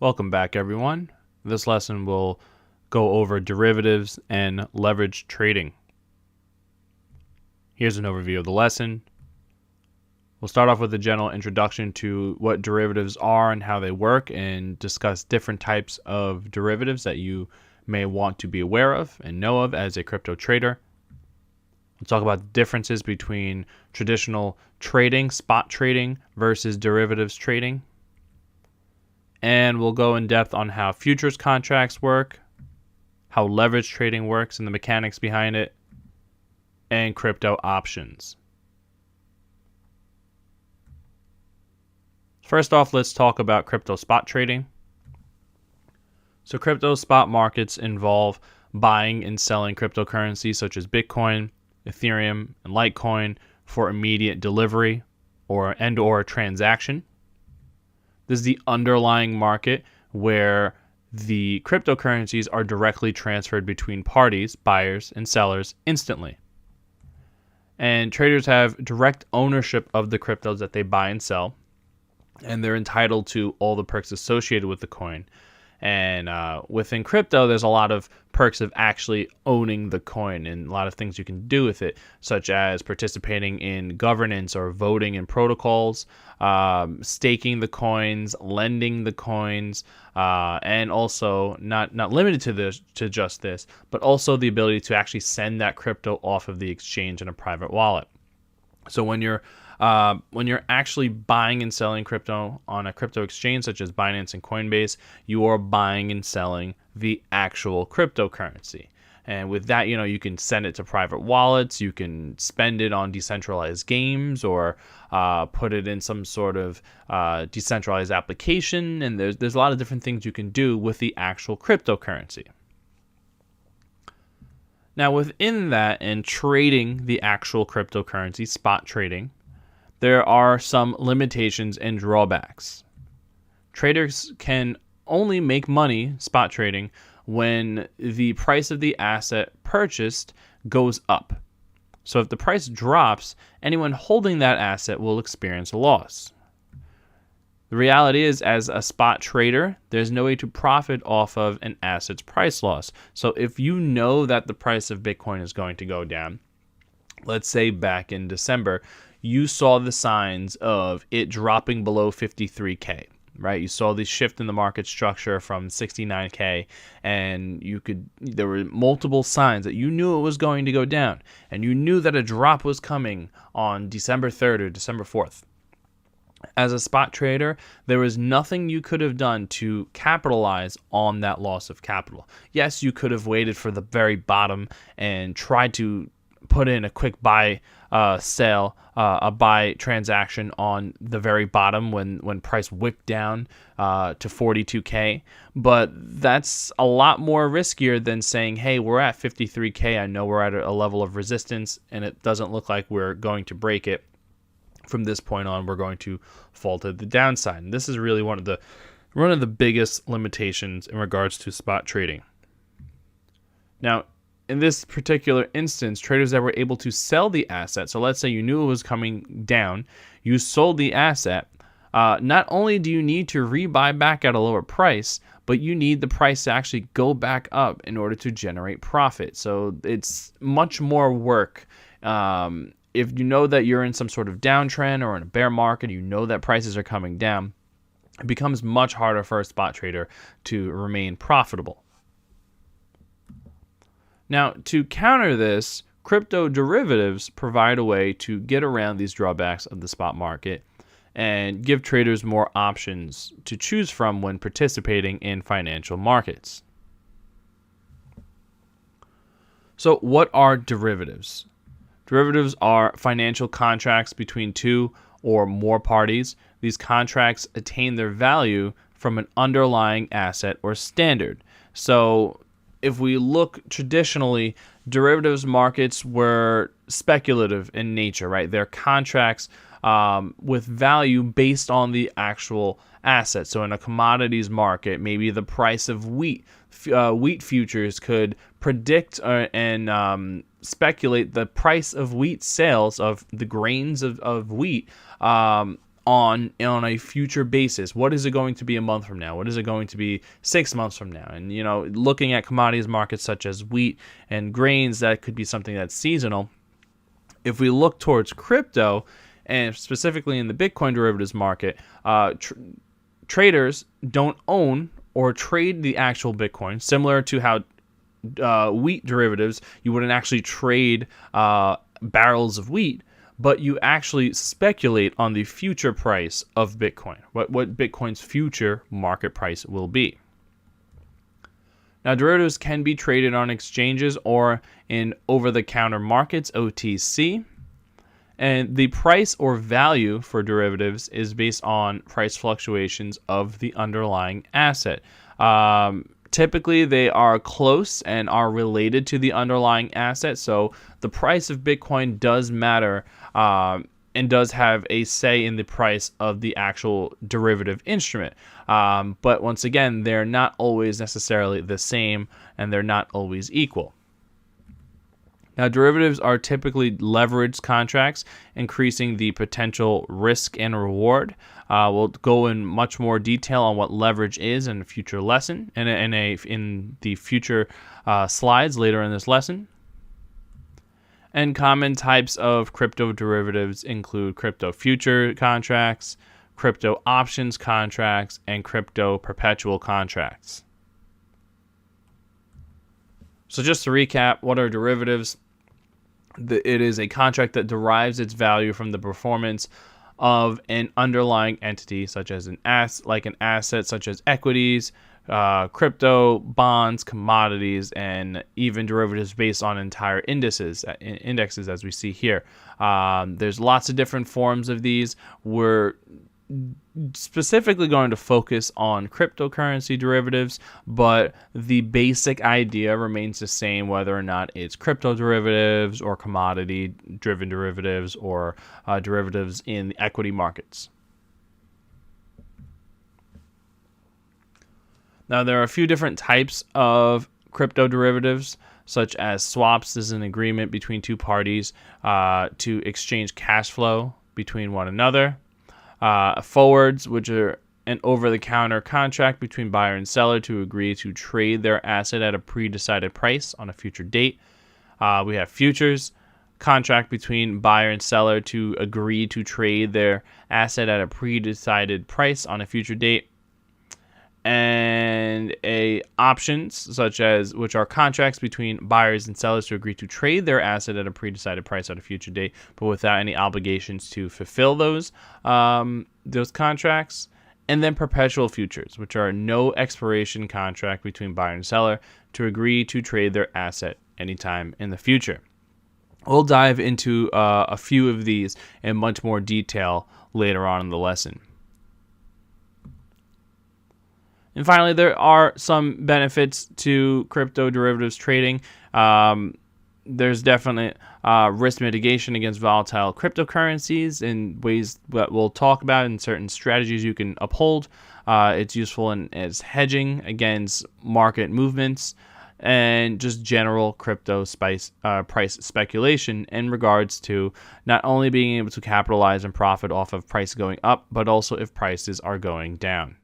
Welcome back, everyone. This lesson will go over derivatives and leverage trading. Here's an overview of the lesson. We'll start off with a general introduction to what derivatives are and how they work, and discuss different types of derivatives that you may want to be aware of and know of as a crypto trader. We'll talk about the differences between traditional trading, spot trading, versus derivatives trading. And we'll go in depth on how futures contracts work, how leverage trading works and the mechanics behind it, and crypto options. First off, let's talk about crypto spot trading. So crypto spot markets involve buying and selling cryptocurrencies such as Bitcoin, Ethereum, and Litecoin for immediate delivery or transaction. This is the underlying market where the cryptocurrencies are directly transferred between parties, buyers and sellers, instantly. And traders have direct ownership of the cryptos that they buy and sell, and they're entitled to all the perks associated with the coin. And within crypto, there's a lot of perks of actually owning the coin and a lot of things you can do with it, such as participating in governance or voting in protocols, staking the coins, lending the coins, and also not limited to just this, but also the ability to actually send that crypto off of the exchange in a private wallet. So when you're actually buying and selling crypto on a crypto exchange such as Binance and Coinbase, you are buying and selling the actual cryptocurrency. And with that, you can send it to private wallets, you can spend it on decentralized games, or put it in some sort of decentralized application. And there's a lot of different things you can do with the actual cryptocurrency. Now, within that and trading the actual cryptocurrency, spot trading, there are some limitations and drawbacks. Traders can only make money spot trading when the price of the asset purchased goes up. So if the price drops, anyone holding that asset will experience a loss. The reality is, as a spot trader, there's no way to profit off of an asset's price loss. So if you know that the price of Bitcoin is going to go down, let's say back in December, you saw the signs of it dropping below 53K, right? You saw the shift in the market structure from 69K, and there were multiple signs that you knew it was going to go down, and you knew that a drop was coming on December 3rd or December 4th. As a spot trader, there was nothing you could have done to capitalize on that loss of capital. Yes, you could have waited for the very bottom and tried to put in a quick buy a buy transaction on the very bottom when price wicked down to 42K. But that's a lot more riskier than saying, hey, we're at 53K. I know we're at a level of resistance and it doesn't look like we're going to break it. From this point on, we're going to fall to the downside. And this is really one of the biggest limitations in regards to spot trading. Now, in this particular instance, traders that were able to sell the asset, so let's say you knew it was coming down, you sold the asset, not only do you need to rebuy back at a lower price, but you need the price to actually go back up in order to generate profit. So it's much more work. If you know that you're in some sort of downtrend or in a bear market, you know that prices are coming down, it becomes much harder for a spot trader to remain profitable. Now, to counter this, crypto derivatives provide a way to get around these drawbacks of the spot market and give traders more options to choose from when participating in financial markets. So, what are derivatives? Derivatives are financial contracts between two or more parties. These contracts attain their value from an underlying asset or standard. So if we look traditionally, derivatives markets were speculative in nature, right? They're contracts with value based on the actual asset. So in a commodities market, maybe the price of wheat futures could predict and speculate the price of wheat sales of the grains of wheat on a future basis. What is it going to be a month from now? What is it going to be 6 months from now? And looking at commodities markets such as wheat and grains, that could be something that's seasonal. If we look towards crypto, and specifically in the Bitcoin derivatives market, traders don't own or trade the actual Bitcoin, similar to how wheat derivatives, you wouldn't actually trade barrels of wheat, but you actually speculate on the future price of Bitcoin, what Bitcoin's future market price will be. Now, derivatives can be traded on exchanges or in over-the-counter markets, OTC. And the price or value for derivatives is based on price fluctuations of the underlying asset. Typically, they are close and are related to the underlying asset. So the price of Bitcoin does matter and does have a say in the price of the actual derivative instrument. But once again, they're not always necessarily the same, and they're not always equal. Now, derivatives are typically leveraged contracts, increasing the potential risk and reward. We'll go in much more detail on what leverage is in a future lesson, and in the future slides later in this lesson. And common types of crypto derivatives include crypto future contracts, crypto options contracts, and crypto perpetual contracts. So just to recap, what are derivatives? It is a contract that derives its value from the performance of an underlying entity, such as an asset, such as equities, crypto, bonds, commodities, and even derivatives based on entire indexes, as we see here. There's lots of different forms of these. We're specifically going to focus on cryptocurrency derivatives, but the basic idea remains the same, whether or not it's crypto derivatives or commodity driven derivatives or derivatives in the equity markets. Now, there are a few different types of crypto derivatives, such as swaps. This is an agreement between two parties to exchange cash flow between one another. Forwards, which are an over-the-counter contract between buyer and seller to agree to trade their asset at a pre-decided price on a future date. We have futures, contract between buyer and seller to agree to trade their asset at a pre-decided price on a future date. And options, which are contracts between buyers and sellers to agree to trade their asset at a pre-decided price at a future date, but without any obligations to fulfill those contracts. And then perpetual futures, which are no expiration contract between buyer and seller to agree to trade their asset anytime in the future. We'll dive into a few of these in much more detail later on in the lesson. And finally, there are some benefits to crypto derivatives trading. There's definitely risk mitigation against volatile cryptocurrencies in ways that we'll talk about, in certain strategies you can uphold. It's useful as hedging against market movements and just general crypto price speculation in regards to not only being able to capitalize and profit off of price going up, but also if prices are going down.